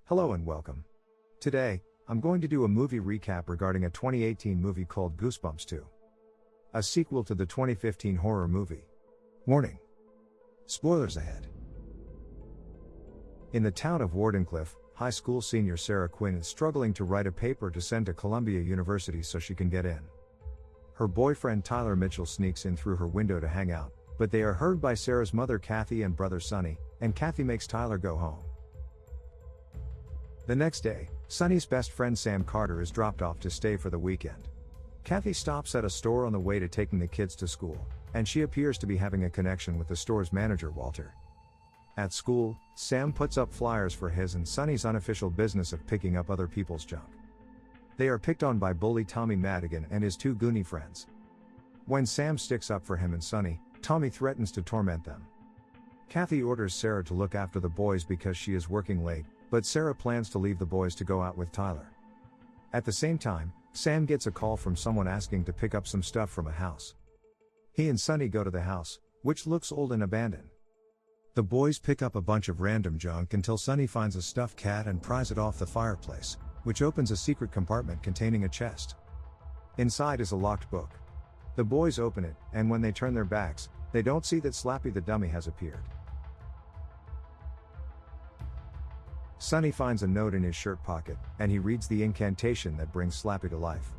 Hello and welcome. Today, I'm going to do a movie recap regarding a 2018 movie called Goosebumps 2. A sequel to the 2015 horror movie. Warning. Spoilers ahead. In the town of Wardenclyffe, high school senior Sarah Quinn is struggling to write a paper to send to Columbia University so she can get in. Her boyfriend Tyler Mitchell sneaks in through her window to hang out, but they are heard by Sarah's mother Kathy and brother Sonny, and Kathy makes Tyler go home. The next day, Sonny's best friend Sam Carter is dropped off to stay for the weekend. Kathy stops at a store on the way to taking the kids to school, and she appears to be having a connection with the store's manager Walter. At school, Sam puts up flyers for his and Sonny's unofficial business of picking up other people's junk. They are picked on by bully Tommy Madigan and his two Goonie friends. When Sam sticks up for him and Sonny, Tommy threatens to torment them. Kathy orders Sarah to look after the boys because she is working late, but Sarah plans to leave the boys to go out with Tyler. At the same time, Sam gets a call from someone asking to pick up some stuff from a house. He and Sonny go to the house, which looks old and abandoned. The boys pick up a bunch of random junk until Sonny finds a stuffed cat and pries it off the fireplace, which opens a secret compartment containing a chest. Inside is a locked book. The boys open it, and when they turn their backs, they don't see that Slappy the dummy has appeared. Sonny finds a note in his shirt pocket, and he reads the incantation that brings Slappy to life.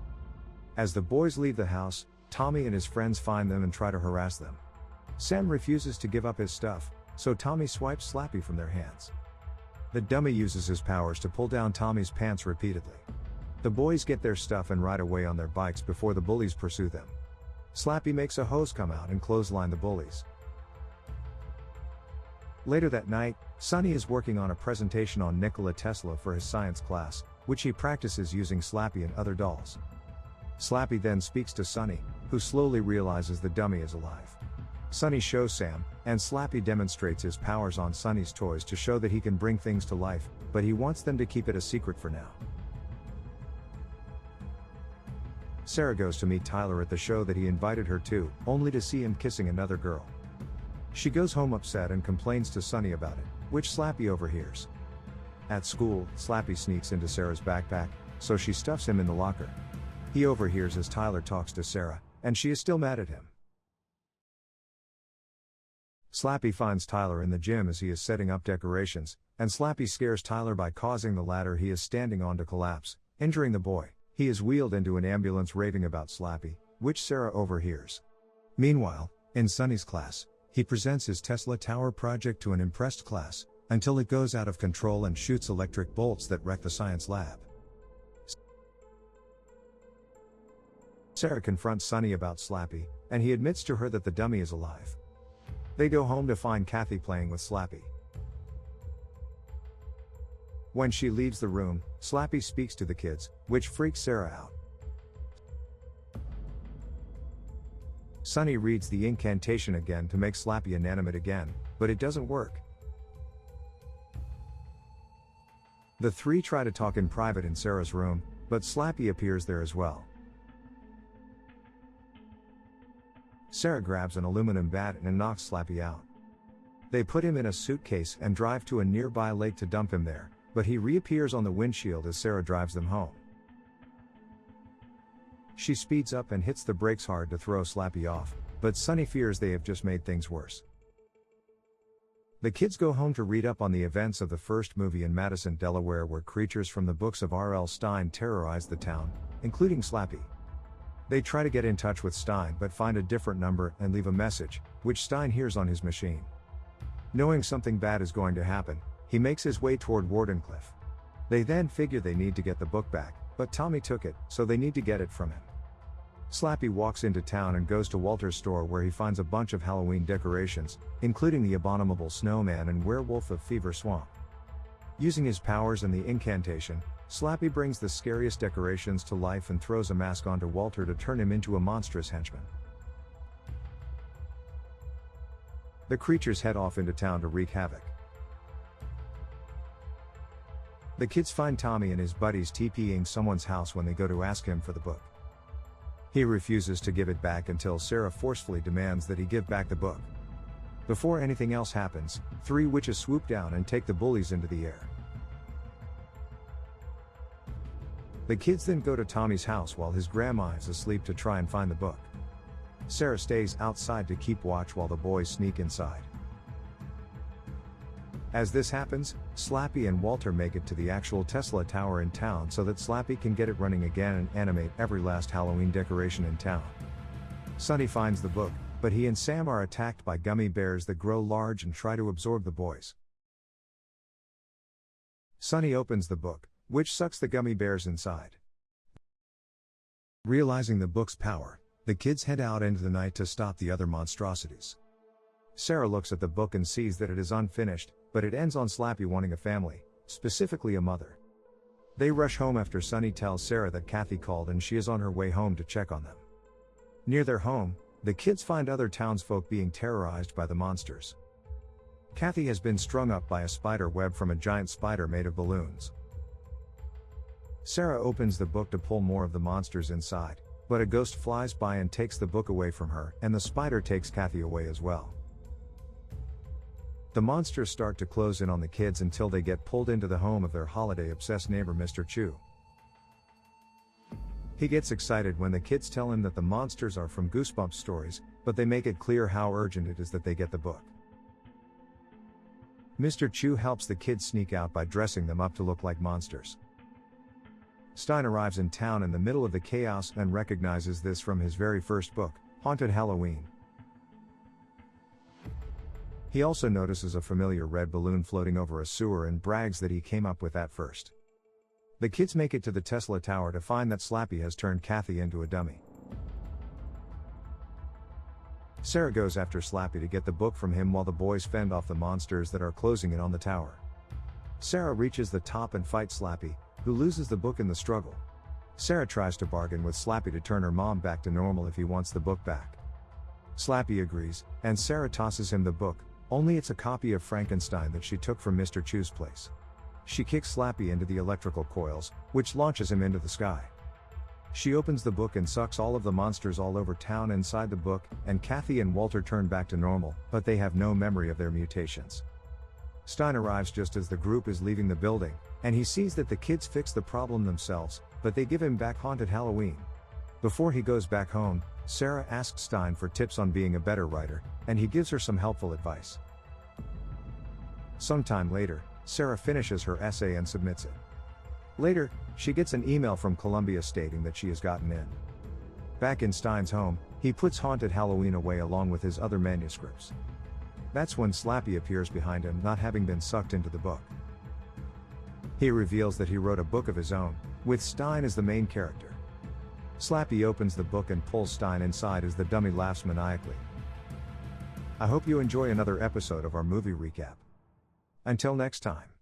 As the boys leave the house, Tommy and his friends find them and try to harass them. Sam refuses to give up his stuff, so Tommy swipes Slappy from their hands. The dummy uses his powers to pull down Tommy's pants repeatedly. The boys get their stuff and ride away on their bikes before the bullies pursue them. Slappy makes a hose come out and clothesline the bullies. Later that night, Sonny is working on a presentation on Nikola Tesla for his science class, which he practices using Slappy and other dolls. Slappy then speaks to Sonny, who slowly realizes the dummy is alive. Sonny shows Sam, and Slappy demonstrates his powers on Sonny's toys to show that he can bring things to life, but he wants them to keep it a secret for now. Sarah goes to meet Tyler at the show that he invited her to, only to see him kissing another girl. She goes home upset and complains to Sonny about it, which Slappy overhears. At school, Slappy sneaks into Sarah's backpack, so she stuffs him in the locker. He overhears as Tyler talks to Sarah, and she is still mad at him. Slappy finds Tyler in the gym as he is setting up decorations, and Slappy scares Tyler by causing the ladder he is standing on to collapse, injuring the boy. He is wheeled into an ambulance raving about Slappy, which Sarah overhears. Meanwhile, in Sonny's class, he presents his Tesla Tower project to an impressed class, until it goes out of control and shoots electric bolts that wreck the science lab. Sarah confronts Sonny about Slappy, and he admits to her that the dummy is alive. They go home to find Kathy playing with Slappy. When she leaves the room, Slappy speaks to the kids, which freaks Sarah out. Sonny reads the incantation again to make Slappy inanimate again, but it doesn't work. The three try to talk in private in Sarah's room, but Slappy appears there as well. Sarah grabs an aluminum bat and knocks Slappy out. They put him in a suitcase and drive to a nearby lake to dump him there, but he reappears on the windshield as Sarah drives them home. She speeds up and hits the brakes hard to throw Slappy off, but Sonny fears they have just made things worse. The kids go home to read up on the events of the first movie in Madison, Delaware, where creatures from the books of R.L. Stine terrorize the town, including Slappy. They try to get in touch with Stine but find a different number and leave a message, which Stine hears on his machine. Knowing something bad is going to happen, he makes his way toward Wardenclyffe. They then figure they need to get the book back, but Tommy took it, so they need to get it from him. Slappy walks into town and goes to Walter's store where he finds a bunch of Halloween decorations, including the abominable snowman and werewolf of Fever Swamp. Using his powers and the incantation, Slappy brings the scariest decorations to life and throws a mask onto Walter to turn him into a monstrous henchman. The creatures head off into town to wreak havoc. The kids find Tommy and his buddies TPing someone's house when they go to ask him for the book. He refuses to give it back until Sarah forcefully demands that he give back the book. Before anything else happens, three witches swoop down and take the bullies into the air. The kids then go to Tommy's house while his grandma is asleep to try and find the book. Sarah stays outside to keep watch while the boys sneak inside. As this happens, Slappy and Walter make it to the actual Tesla tower in town so that Slappy can get it running again and animate every last Halloween decoration in town. Sonny finds the book, but he and Sam are attacked by gummy bears that grow large and try to absorb the boys. Sonny opens the book, which sucks the gummy bears inside. Realizing the book's power, the kids head out into the night to stop the other monstrosities. Sarah looks at the book and sees that it is unfinished, but it ends on Slappy wanting a family, specifically a mother. They rush home after Sonny tells Sarah that Kathy called and she is on her way home to check on them. Near their home, the kids find other townsfolk being terrorized by the monsters. Kathy has been strung up by a spider web from a giant spider made of balloons. Sarah opens the book to pull more of the monsters inside, but a ghost flies by and takes the book away from her, and the spider takes Kathy away as well. The monsters start to close in on the kids until they get pulled into the home of their holiday-obsessed neighbor Mr. Chu. He gets excited when the kids tell him that the monsters are from Goosebumps stories, but they make it clear how urgent it is that they get the book. Mr. Chu helps the kids sneak out by dressing them up to look like monsters. Stein arrives in town in the middle of the chaos and recognizes this from his very first book, Haunted Halloween. He also notices a familiar red balloon floating over a sewer and brags that he came up with that first. The kids make it to the Tesla tower to find that Slappy has turned Kathy into a dummy. Sarah goes after Slappy to get the book from him while the boys fend off the monsters that are closing in on the tower. Sarah reaches the top and fights Slappy, who loses the book in the struggle. Sarah tries to bargain with Slappy to turn her mom back to normal if he wants the book back. Slappy agrees, and Sarah tosses him the book, only it's a copy of Frankenstein that she took from Mr. Chu's place. She kicks Slappy into the electrical coils, which launches him into the sky. She opens the book and sucks all of the monsters all over town inside the book, and Kathy and Walter turn back to normal, but they have no memory of their mutations. Stein arrives just as the group is leaving the building, and he sees that the kids fixed the problem themselves, but they give him back Haunted Halloween. Before he goes back home, Sarah asks Stein for tips on being a better writer, and he gives her some helpful advice. Sometime later, Sarah finishes her essay and submits it. Later, she gets an email from Columbia stating that she has gotten in. Back in Stein's home, he puts Haunted Halloween away along with his other manuscripts. That's when Slappy appears behind him, not having been sucked into the book. He reveals that he wrote a book of his own, with Stein as the main character. Slappy opens the book and pulls Stein inside as the dummy laughs maniacally. I hope you enjoy another episode of our movie recap. Until next time.